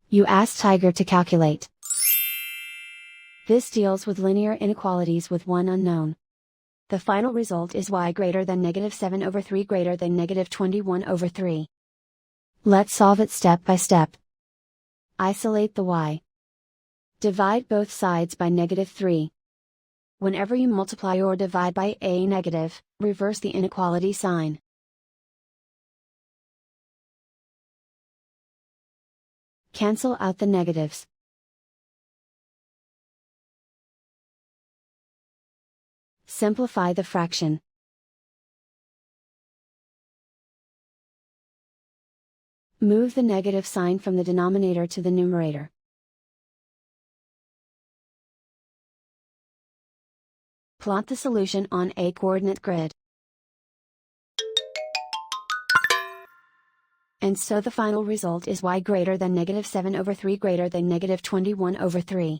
You ask Tiger to calculate. This deals with linear inequalities with one unknown. The final result is y greater than -7/3 greater than -21/3. Let's solve it step by step. Isolate the y. Divide both sides by -3. Whenever you multiply or divide by a negative, reverse the inequality sign. Cancel out the negatives. Simplify the fraction. Move the negative sign from the denominator to the numerator. Plot the solution on a coordinate grid. And so the final result is y greater than -7/3 greater than -21/3.